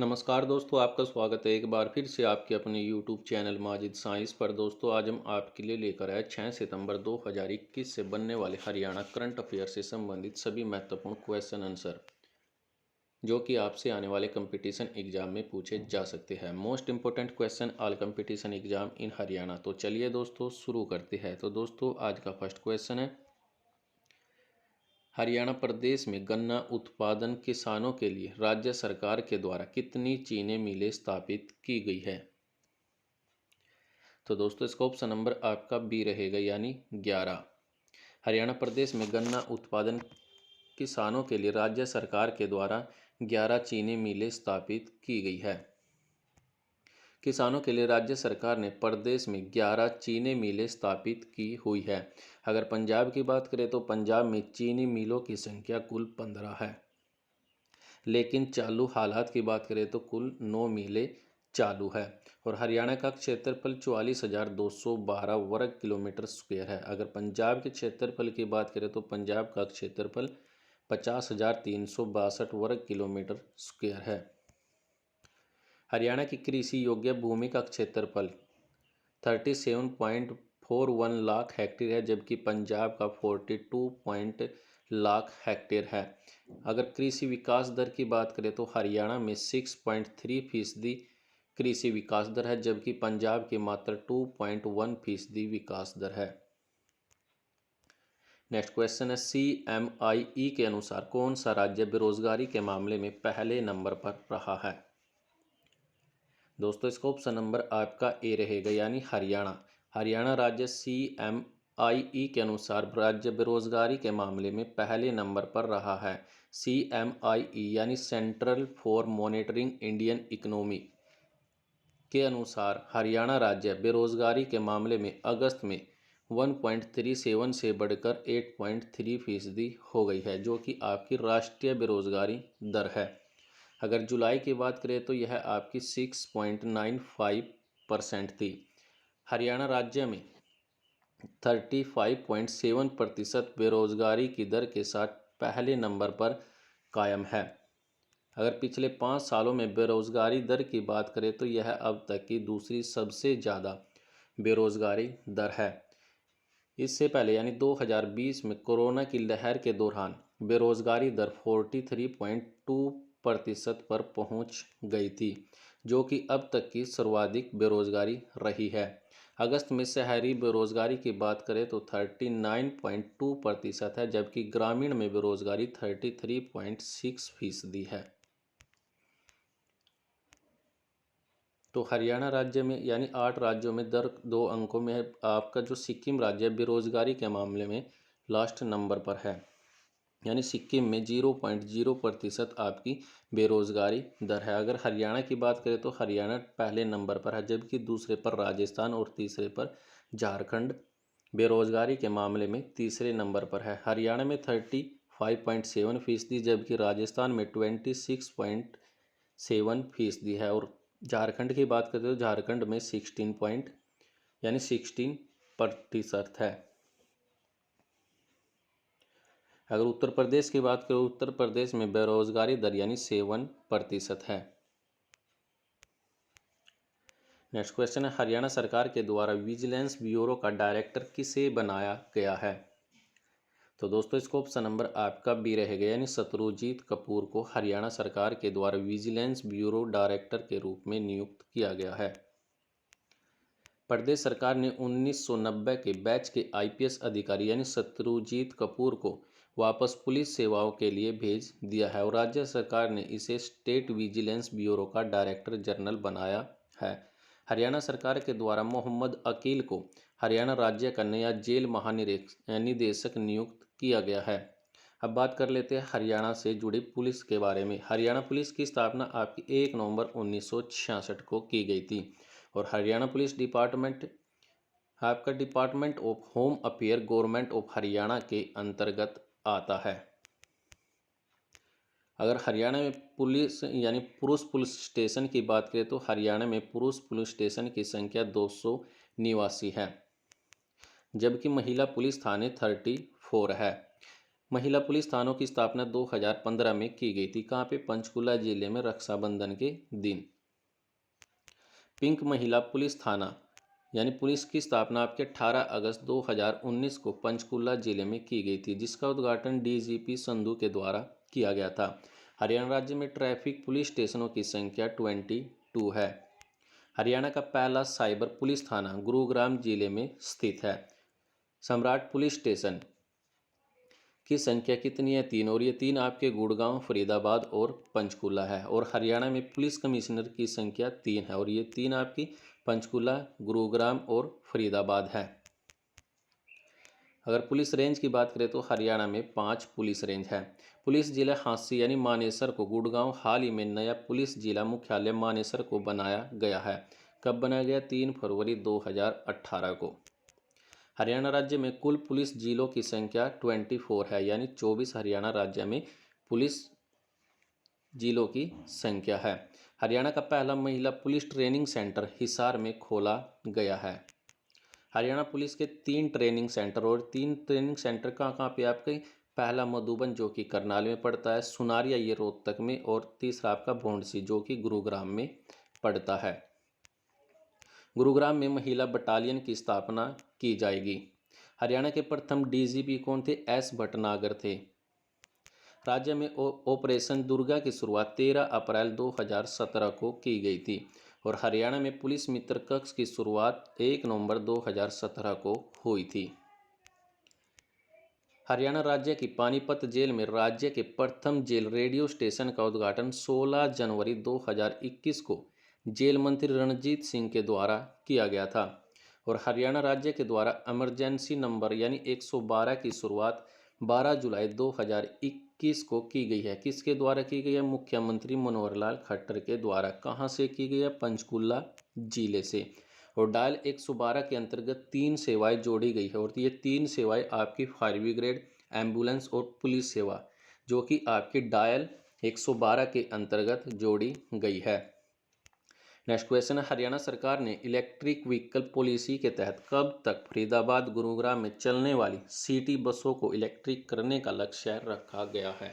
नमस्कार दोस्तों, आपका स्वागत है एक बार फिर से आपके अपने YouTube चैनल माजिद साइंस पर। दोस्तों आज हम आपके लिए लेकर आए 6 सितंबर 2021 से बनने वाले हरियाणा करंट अफेयर से संबंधित सभी महत्वपूर्ण क्वेश्चन आंसर जो कि आपसे आने वाले कंपटीशन एग्जाम में पूछे जा सकते हैं। Most important question all competition exam in Haryana. तो चलिए दोस्तों शुरू करते हैं। तो दोस्तों आज का फर्स्ट क्वेश्चन है, हरियाणा प्रदेश में गन्ना उत्पादन किसानों के लिए राज्य सरकार के द्वारा कितनी चीनी मिलें स्थापित की गई है। तो दोस्तों इसका ऑप्शन नंबर आपका बी रहेगा, यानी 11। हरियाणा प्रदेश में गन्ना उत्पादन किसानों के लिए राज्य सरकार के द्वारा 11 चीनी मिलें स्थापित की गई है। किसानों के लिए राज्य सरकार ने प्रदेश में 11 चीनी मिलें स्थापित की हुई है। अगर पंजाब की बात करें तो पंजाब में चीनी मिलों की संख्या कुल 15 है, लेकिन चालू हालात की बात करें तो कुल 9 मिलें चालू है। और हरियाणा का क्षेत्रफल 44,212 वर्ग किलोमीटर स्क्वायर है। अगर पंजाब के क्षेत्रफल की बात करें तो पंजाब का क्षेत्रफल 50,362 वर्ग किलोमीटर स्क्वायर है। हरियाणा की कृषि योग्य भूमि का क्षेत्रफल 37.41 लाख हेक्टेयर है, जबकि पंजाब का 42 लाख हेक्टेयर है। अगर कृषि विकास दर की बात करें तो हरियाणा में 6.3% कृषि विकास दर है, जबकि पंजाब की मात्र 2.1% विकास दर है। नेक्स्ट क्वेश्चन है, CMIE के अनुसार कौन सा राज्य बेरोजगारी के मामले में पहले नंबर पर रहा है। दोस्तों इसका ऑप्शन नंबर आपका ए रहेगा, यानी हरियाणा। हरियाणा राज्य CMIE के अनुसार राज्य बेरोजगारी के मामले में पहले नंबर पर रहा है। CMIE यानी central for monitoring Indian economy के अनुसार हरियाणा राज्य बेरोजगारी के मामले में अगस्त में 1.37 से बढ़कर 8.3% हो गई है, जो कि आपकी राष्ट्रीय बेरोजगारी दर है। अगर जुलाई की बात करें तो यह आपकी 6.95% थी। हरियाणा राज्य में 35.7% बेरोजगारी की दर के साथ पहले नंबर पर कायम है। अगर पिछले 5 सालों में बेरोजगारी दर की बात करें तो यह अब तक की दूसरी सबसे ज़्यादा बेरोजगारी दर है। इससे पहले यानी 2020 में कोरोना की लहर के दौरान बेरोजगारी दर 43.2% पर पहुंच गई थी, जो कि अब तक की सर्वाधिक बेरोजगारी रही है। अगस्त में शहरी बेरोजगारी की बात करें तो 39.2% है, जबकि ग्रामीण में बेरोजगारी 33.6% है। तो हरियाणा राज्य में यानी 8 राज्यों में दर 2 अंकों में है। आपका जो सिक्किम राज्य बेरोजगारी के मामले में लास्ट नंबर पर है, यानी सिक्किम में 0.0% आपकी बेरोजगारी दर है। अगर हरियाणा की बात करें तो हरियाणा पहले नंबर पर है, जबकि दूसरे पर राजस्थान और तीसरे पर झारखंड बेरोजगारी के मामले में तीसरे नंबर पर है। हरियाणा में 35.7%, जबकि राजस्थान में 26.7% है। और झारखंड की बात करें तो झारखंड में 16% है। अगर उत्तर प्रदेश की बात करें, उत्तर प्रदेश में बेरोजगारी दर यानी 7% है। नेक्स्ट क्वेश्चन है, हरियाणा सरकार के द्वारा विजिलेंस ब्यूरो का डायरेक्टर किसे बनाया गया है। तो दोस्तों इसको ऑप्शन नंबर आपका बी रहेगा, यानी शत्रुजीत कपूर को हरियाणा सरकार के द्वारा विजिलेंस ब्यूरो डायरेक्टर के रूप में नियुक्त किया गया है। प्रदेश सरकार ने 1990 के बैच के IPS अधिकारी यानी शत्रुजीत कपूर को वापस पुलिस सेवाओं के लिए भेज दिया है और राज्य सरकार ने इसे स्टेट विजिलेंस ब्यूरो का डायरेक्टर जनरल बनाया है। हरियाणा सरकार के द्वारा मोहम्मद अकील को हरियाणा राज्य का नया जेल महानिदेशक नियुक्त किया गया है। अब बात कर लेते हैं हरियाणा से जुड़ी पुलिस के बारे में। हरियाणा पुलिस की स्थापना आपकी 1 नवंबर 1966 को की गई थी और हरियाणा पुलिस डिपार्टमेंट आपका department of home affair government of Haryana के अंतर्गत आता है। अगर हरियाणा में पुलिस यानी पुरुष पुलिस स्टेशन की बात करें तो हरियाणा में पुरुष पुलिस स्टेशन की संख्या 289 है, जबकि महिला पुलिस थाने 34 है। महिला पुलिस थानों की स्थापना 2015 में की गई थी। कहाँ पे? पंचकुला जिले में, रक्षाबंधन के दिन। पिंक महिला पुलिस थाना यानी पुलिस की स्थापना आपके 18 अगस्त 2019 को पंचकुला जिले में की गई थी, जिसका उद्घाटन डीजीपी संधू के द्वारा किया गया था। हरियाणा राज्य में ट्रैफिक पुलिस स्टेशनों की संख्या 22 है। हरियाणा का पहला साइबर पुलिस थाना गुरुग्राम जिले में स्थित है। सम्राट पुलिस स्टेशन की संख्या कितनी है? 3, और ये 3 आपके गुड़गांव, फरीदाबाद और पंचकुला है। और हरियाणा में पुलिस कमिश्नर की संख्या 3 है, और ये 3 आपकी पंचकुला, गुरुग्राम और फरीदाबाद है। अगर पुलिस रेंज की बात करें तो हरियाणा में 5 पुलिस रेंज है। पुलिस जिला हांसी यानी मानेसर को गुड़गांव हाल ही में नया पुलिस जिला मुख्यालय मानेसर को बनाया गया है। कब बनाया गया? 3 फरवरी 2018 को। हरियाणा राज्य में कुल पुलिस जिलों की संख्या 24 है, यानी 24 हरियाणा राज्य में पुलिस जिलों की संख्या है। हरियाणा का पहला महिला पुलिस ट्रेनिंग सेंटर हिसार में खोला गया है। हरियाणा पुलिस के 3 ट्रेनिंग सेंटर, और 3 ट्रेनिंग सेंटर कहाँ पे आपके? पहला मधुबन जो कि करनाल में पड़ता है, सुनारिया ये रोहतक में, और तीसरा आपका भोंडसी जो कि गुरुग्राम में पड़ता है। गुरुग्राम में महिला बटालियन की स्थापना की जाएगी। हरियाणा के प्रथम डीजीपी कौन थे? एस भटनागर थे। राज्य में ऑपरेशन दुर्गा की शुरुआत 13 अप्रैल 2017 को की गई थी, और हरियाणा में पुलिस मित्र कक्ष की शुरुआत 1 नवंबर 2017 को हुई थी। हरियाणा राज्य की पानीपत जेल में राज्य के प्रथम जेल रेडियो स्टेशन का उद्घाटन 16 जनवरी 2021 को जेल मंत्री रणजीत सिंह के द्वारा किया गया था। और हरियाणा राज्य के द्वारा इमरजेंसी नंबर यानी 112 की शुरुआत 12 जुलाई 2021 को की गई है। किसके द्वारा की गई है? मुख्यमंत्री मनोहर लाल खट्टर के द्वारा। कहाँ से की गई है? पंचकुला जिले से। और डायल 112 के अंतर्गत 3 सेवाएं जोड़ी गई है, और ये 3 सेवाएं आपकी फायर ब्रिगेड, एम्बुलेंस और पुलिस सेवा जो कि आपकी डायल 112 के अंतर्गत जोड़ी गई है। नेक्स्ट क्वेश्चन है, हरियाणा सरकार ने इलेक्ट्रिक व्हीकल पॉलिसी के तहत कब तक फरीदाबाद गुरुग्राम में चलने वाली सिटी बसों को इलेक्ट्रिक करने का लक्ष्य रखा गया है?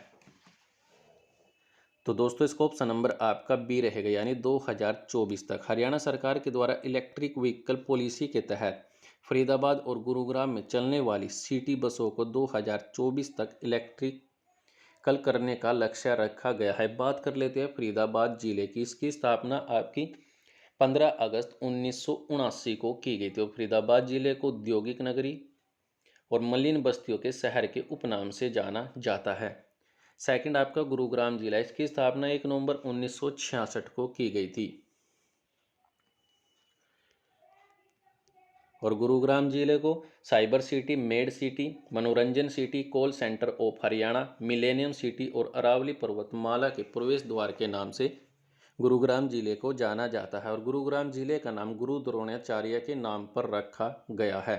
तो दोस्तों इसका ऑप्शन नंबर आपका बी रहेगा, यानी 2024 तक। हरियाणा सरकार के द्वारा इलेक्ट्रिक व्हीकल पॉलिसी के तहत फरीदाबाद और गुरुग्राम में चलने वाली सिटी बसों को 2024 तक इलेक्ट्रिकल करने का लक्ष्य रखा गया है। बात कर लेते हैं फरीदाबाद जिले की। इसकी स्थापना आपकी 15 अगस्त 1979 को की गई थी, और फरीदाबाद जिले को औद्योगिक नगरी और मलिन बस्तियों के शहर के उपनाम से जाना जाता है। सेकंड आपका गुरुग्राम जिला, इसकी स्थापना 1 नवंबर 1966 को की गई थी। और गुरुग्राम जिले को साइबर सिटी, मेड सिटी, मनोरंजन city, call centre of Haryana, millennium city और अरावली पर्वतमाला के प्रवेश द्वार के नाम से गुरुग्राम जिले को जाना जाता है। और गुरुग्राम जिले का नाम गुरु द्रोणाचार्य के नाम पर रखा गया है।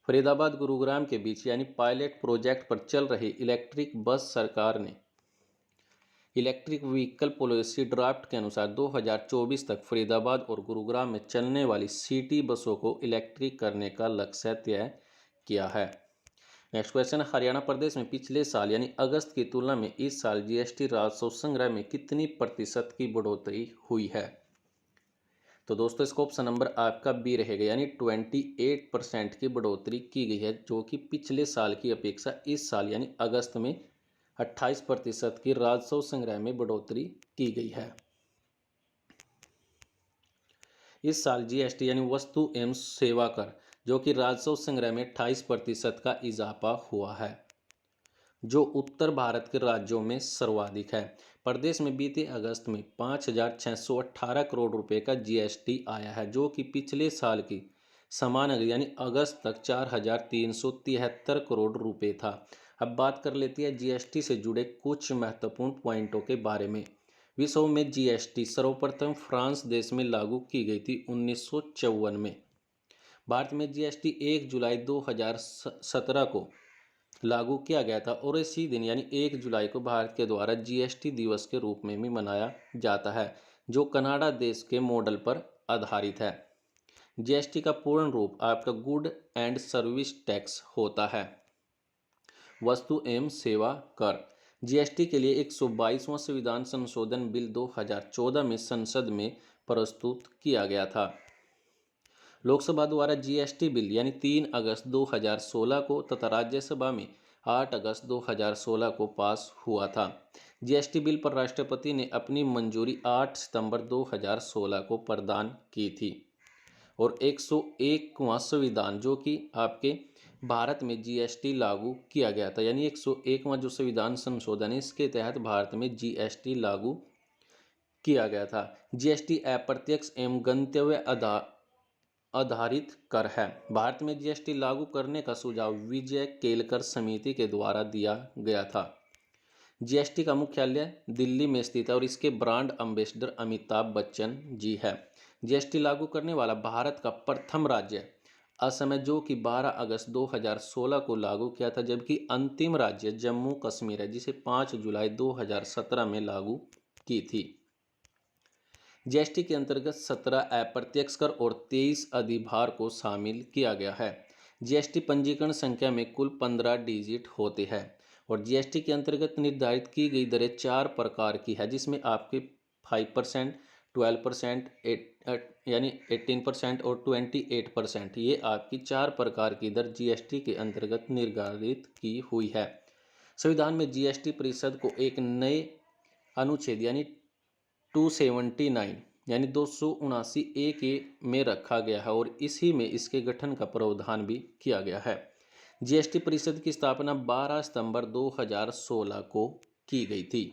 फरीदाबाद गुरुग्राम के बीच यानी पायलट प्रोजेक्ट पर चल रही इलेक्ट्रिक बस सरकार ने इलेक्ट्रिक व्हीकल पॉलिसी ड्राफ्ट के अनुसार 2024 तक फरीदाबाद और गुरुग्राम में चलने वाली सिटी बसों को इलेक्ट्रिक करने का लक्ष्य तय किया है। नेक्स्ट क्वेश्चन, हरियाणा प्रदेश में पिछले साल यानी अगस्त की तुलना में इस साल जीएसटी राजस्व संग्रह में कितनी प्रतिशत की बढ़ोतरी हुई है? तो दोस्तों इसका ऑप्शन नंबर आपका बी रहेगा, यानी 28% की बढ़ोतरी की गई है, जो कि पिछले साल की अपेक्षा इस साल यानी अगस्त में 28% की राजस्व संग्रह में बढ़ोतरी की गई है। इस साल जीएसटी यानी वस्तु एवं सेवा कर जो कि राजस्व संग्रह में 28% का इजाफा हुआ है, जो उत्तर भारत के राज्यों में सर्वाधिक है। प्रदेश में बीते अगस्त में 5,618 करोड़ रुपए का जीएसटी आया है, जो कि पिछले साल की समान यानी अगस्त तक 4,373 करोड़ रुपए था। अब बात कर लेते हैं जीएसटी से जुड़े कुछ महत्वपूर्ण पॉइंटों के बारे में। विश्व में जीएसटी सर्वप्रथम फ्रांस देश में लागू की गई थी 1954 में। भारत में जीएसटी 1 जुलाई 2017 को लागू किया गया था, और इसी दिन यानी 1 जुलाई को भारत के द्वारा जीएसटी दिवस के रूप में भी मनाया जाता है, जो कनाडा देश के मॉडल पर आधारित है। जीएसटी का पूर्ण रूप आपका गुड एंड सर्विस टैक्स होता है। वस्तु एवं सेवा कर। जीएसटी के लिए 122वां संविधान संशोधन बिल 2014 में संसद में प्रस्तुत किया गया था। लोकसभा द्वारा जीएसटी बिल यानी 3 अगस्त 2016 को तथा राज्यसभा में 8 अगस्त 2016 को पास हुआ था। जीएसटी बिल पर राष्ट्रपति ने अपनी मंजूरी 8 सितंबर 2016 को प्रदान की थी और 101वां संविधान जो कि आपके भारत में जीएसटी लागू किया गया था, यानी 101वां जो संविधान संशोधन है इसके तहत भारत में जीएसटी लागू किया गया था। जीएसटी अप्रत्यक्ष एवं गंतव्य आधारित कर है। भारत में जीएसटी लागू करने का सुझाव विजय केलकर समिति के द्वारा दिया गया था। जीएसटी का मुख्यालय दिल्ली में स्थित है और इसके ब्रांड एम्बेसडर अमिताभ बच्चन जी है। जीएसटी लागू करने वाला भारत का प्रथम राज्य असम है जो कि 12 अगस्त 2016 को लागू किया था, जबकि अंतिम राज्य जम्मू कश्मीर है जिसे 5 जुलाई 2017 में लागू की थी। जीएसटी के अंतर्गत 17 अप्रत्यक्ष कर और 23 अधिभार को शामिल किया गया है। जीएसटी पंजीकरण संख्या में कुल 15 डिजिट होते हैं और जीएसटी के अंतर्गत निर्धारित की गई दरें 4 प्रकार की है, जिसमें आपके 5%, 12%, यानी 18% और 28%, ये आपकी 4 प्रकार की दर जीएसटी के अंतर्गत निर्धारित की हुई है। संविधान में जीएसटी परिषद को एक नए अनुच्छेद यानी 279 यानी 279 के में रखा गया है और इसी में इसके गठन का प्रावधान भी किया गया है। जीएसटी परिषद की स्थापना 12 सितंबर 2016 को की गई थी।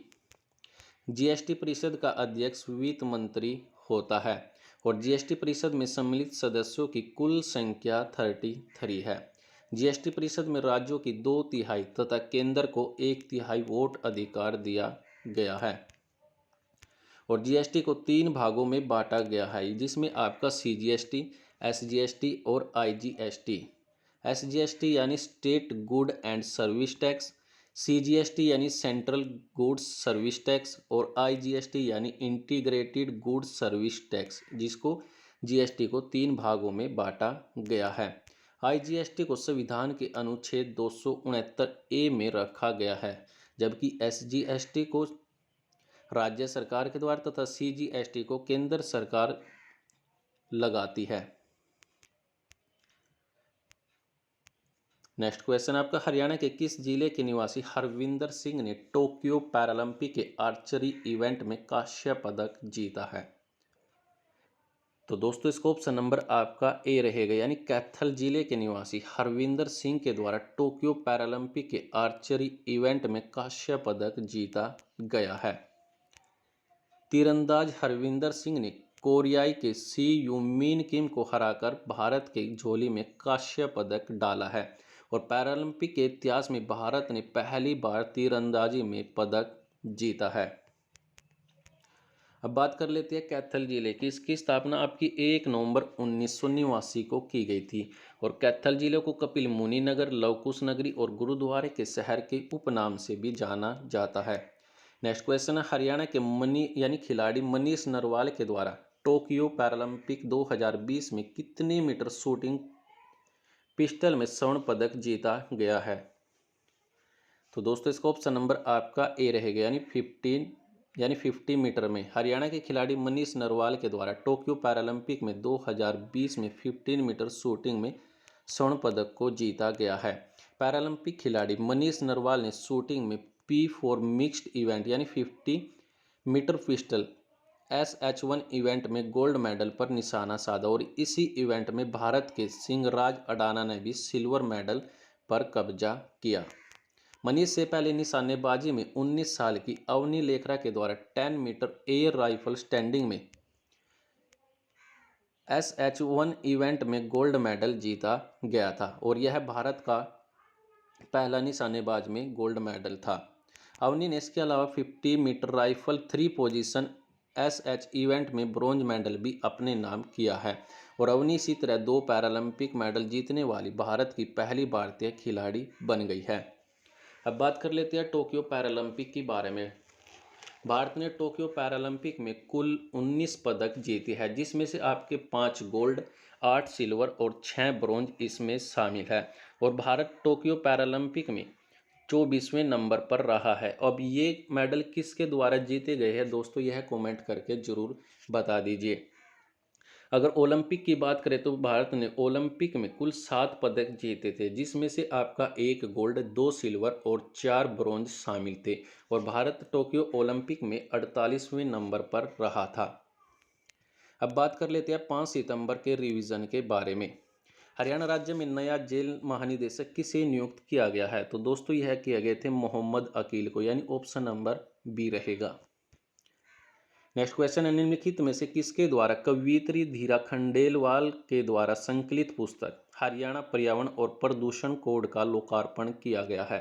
जीएसटी परिषद का अध्यक्ष वित्त मंत्री होता है और जीएसटी परिषद में सम्मिलित सदस्यों की कुल संख्या 33 है। जीएसटी परिषद में राज्यों की 2/3 तथा केंद्र को 1/3 वोट अधिकार दिया गया है और जीएसटी को 3 भागों में बांटा गया है, जिसमें आपका सीजीएसटी, एसजीएसटी और आईजीएसटी। एसजीएसटी यानी state good and service tax, CGST यानी सेंट्रल गुड्स सर्विस टैक्स और आईजीएसटी यानी इंटीग्रेटेड गुड्स सर्विस टैक्स, जिसको जीएसटी को 3 भागों में बांटा गया है। आईजीएसटी को संविधान के अनुच्छेद 269A में रखा गया है, जबकि एसजीएसटी को राज्य सरकार के द्वारा तथा सीजीएसटी को केंद्र सरकार लगाती है। नेक्स्ट क्वेश्चन आपका, हरियाणा के किस जिले के निवासी हरविंदर सिंह ने टोक्यो पैरालंपिक के आर्चरी इवेंट में कांस्य पदक जीता है? तो दोस्तों इसको ऑप्शन नंबर आपका ए रहेगा, यानी कैथल जिले के निवासी हरविंदर सिंह के द्वारा टोक्यो पैरालंपिक के आर्चरी इवेंट में कांस्य पदक जीता गया है। तीरंदाज हरविंदर सिंह ने कोरियाई के सी यूमिन किम को हराकर भारत के झोली में कांस्य पदक डाला है और पैरालंपिक के इतिहास में भारत ने पहली बार तीरंदाजी में पदक जीता है। अब बात कर लेते हैं कैथल जिले की। इसकी स्थापना आपकी 1 नवंबर 1989 को की गई थी और कैथल जिले को कपिल मुनि नगर, लवकुश नगरी और गुरुद्वारे के शहर के उपनाम से भी जाना जाता है। नेक्स्ट क्वेश्चन है, हरियाणा के खिलाड़ी मनीष नरवाल के द्वारा टोक्यो पैरालंपिक 2020 में कितने मीटर शूटिंग पिस्टल में स्वर्ण पदक जीता गया है? तो दोस्तों इसका ऑप्शन नंबर आपका ए रहेगा, यानी 50 मीटर में हरियाणा के खिलाड़ी मनीष नरवाल के द्वारा टोक्यो पैरालंपिक में 2020 में 15 मीटर शूटिंग में स्वर्ण पदक को जीता गया है। पैरालंपिक खिलाड़ी मनीष नरवाल ने शूटिंग में P4 मिक्स्ड इवेंट यानी 50 मीटर पिस्टल SH1 इवेंट में गोल्ड मेडल पर निशाना साधा और इसी इवेंट में भारत के सिंहराज अडाना ने भी सिल्वर मेडल पर कब्जा किया। मनीष से पहले निशानेबाजी में 19 साल की अवनी लेखरा के द्वारा 10 मीटर एयर राइफल स्टैंडिंग में SH1 इवेंट में गोल्ड मेडल जीता गया था और यह भारत का पहला निशानेबाज में गोल्ड मेडल था। अवनी ने इसके अलावा 50 metre rifle 3 position SH event में ब्रॉन्ज मेडल भी अपने नाम किया है और अवनी इसी तरह 2 पैरालंपिक मेडल जीतने वाली भारत की पहली भारतीय खिलाड़ी बन गई है। अब बात कर लेते हैं टोक्यो पैरालंपिक के बारे में। भारत ने टोक्यो पैरालंपिक में कुल 19 पदक जीते हैं, जिसमें से आपके 5 गोल्ड, 8 सिल्वर और 6 ब्रॉन्ज इसमें शामिल है और भारत टोक्यो पैरालंपिक में 24वें नंबर पर रहा है। अब ये मेडल किसके द्वारा जीते गए हैं दोस्तों, यह कमेंट करके जरूर बता दीजिए। अगर ओलंपिक की बात करें तो भारत ने ओलंपिक में कुल 7 पदक जीते थे, जिसमें से आपका 1 गोल्ड, 2 सिल्वर और 4 ब्रॉन्ज शामिल थे। और भारत टोक्यो ओलंपिक में 48वें नंबर पर रहा था। अब बात कर लेते हैं 5 सितंबर के रिवीजन के बारे में। हरियाणा राज्य में नया जेल महानिदेशक किसे नियुक्त किया गया है? तो दोस्तों यह किए गए थे मोहम्मद अकील को, यानी ऑप्शन नंबर बी रहेगा। नेक्स्ट क्वेश्चन है, निम्नलिखित में से किसके द्वारा कवयित्री धीरा खंडेलवाल के द्वारा संकलित पुस्तक हरियाणा पर्यावरण और प्रदूषण कोड का लोकार्पण किया गया है?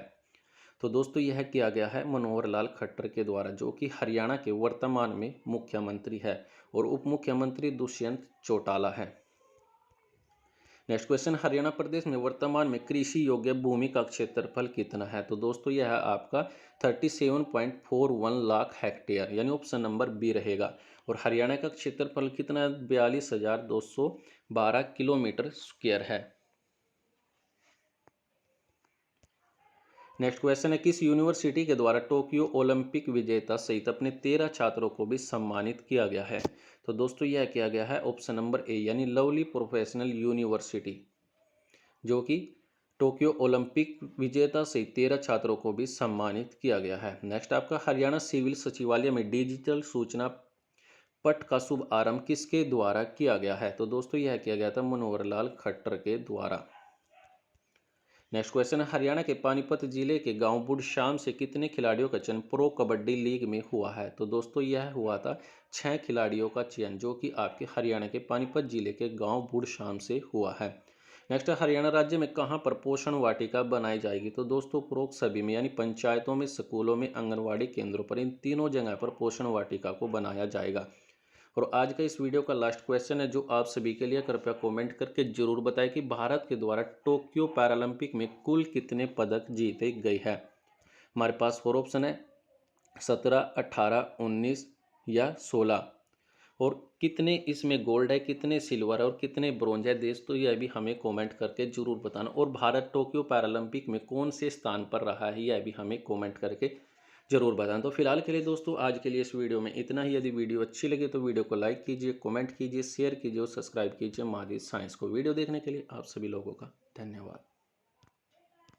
तो दोस्तों यह किया गया है मनोहर लाल खट्टर के द्वारा, जो कि हरियाणा के वर्तमान में मुख्यमंत्री है, और उप मुख्यमंत्री दुष्यंत चौटाला है। नेक्स्ट क्वेश्चन, हरियाणा प्रदेश में वर्तमान में कृषि योग्य भूमि का क्षेत्रफल कितना है? तो दोस्तों यह आपका 37.41 लाख हेक्टेयर, यानी ऑप्शन नंबर बी रहेगा। और हरियाणा का क्षेत्रफल कितना है? 42,212 किलोमीटर स्क्वायर है। नेक्स्ट क्वेश्चन है, किस यूनिवर्सिटी के द्वारा टोक्यो ओलंपिक विजेता सहित अपने 13 छात्रों को भी सम्मानित किया गया है? तो दोस्तों यह किया गया है ऑप्शन नंबर ए, यानी लवली प्रोफेशनल यूनिवर्सिटी, जो कि टोक्यो ओलंपिक विजेता सहित 13 छात्रों को भी सम्मानित किया गया है। नेक्स्ट आपका, हरियाणा सिविल सचिवालय में डिजिटल सूचना पट का शुभ आरंभ किसके द्वारा किया गया है? तो दोस्तों यह किया गया था मनोहर लाल खट्टर के द्वारा। नेक्स्ट क्वेश्चन है, हरियाणा के पानीपत जिले के गांव बुढ़शाम से कितने खिलाड़ियों का चयन प्रो कबड्डी लीग में हुआ है? तो दोस्तों यह हुआ था 6 खिलाड़ियों का चयन, जो कि आपके हरियाणा के पानीपत जिले के गांव बुढ़शाम से हुआ है। नेक्स्ट, हरियाणा राज्य में कहां पर पोषण वाटिका बनाई जाएगी? तो दोस्तों उपरोक्त सभी में, यानी पंचायतों में, स्कूलों में, आंगनवाड़ी केंद्रों पर, इन तीनों जगह पर पोषण वाटिका को बनाया जाएगा। और आज का इस वीडियो का लास्ट क्वेश्चन है जो आप सभी के लिए, कृपया कमेंट करके जरूर बताएं कि भारत के द्वारा टोक्यो पैरालंपिक में कुल कितने पदक जीते गए हैं। हमारे पास 4 ऑप्शन है, 17, 18, 19 या 16। और कितने इसमें गोल्ड है, कितने सिल्वर है और कितने ब्रॉन्ज है दोस्तों, यह भी हमें कमेंट करके जरूर बताना। और भारत टोक्यो पैरालंपिक में कौन से स्थान पर रहा है, यह भी हमें कमेंट करके जरूर बताएं। तो फिलहाल के लिए दोस्तों आज के लिए इस वीडियो में इतना ही। यदि वीडियो अच्छी लगे तो वीडियो को लाइक कीजिए, कमेंट कीजिए, शेयर कीजिए और सब्सक्राइब कीजिए मादी साइंस को। वीडियो देखने के लिए आप सभी लोगों का धन्यवाद।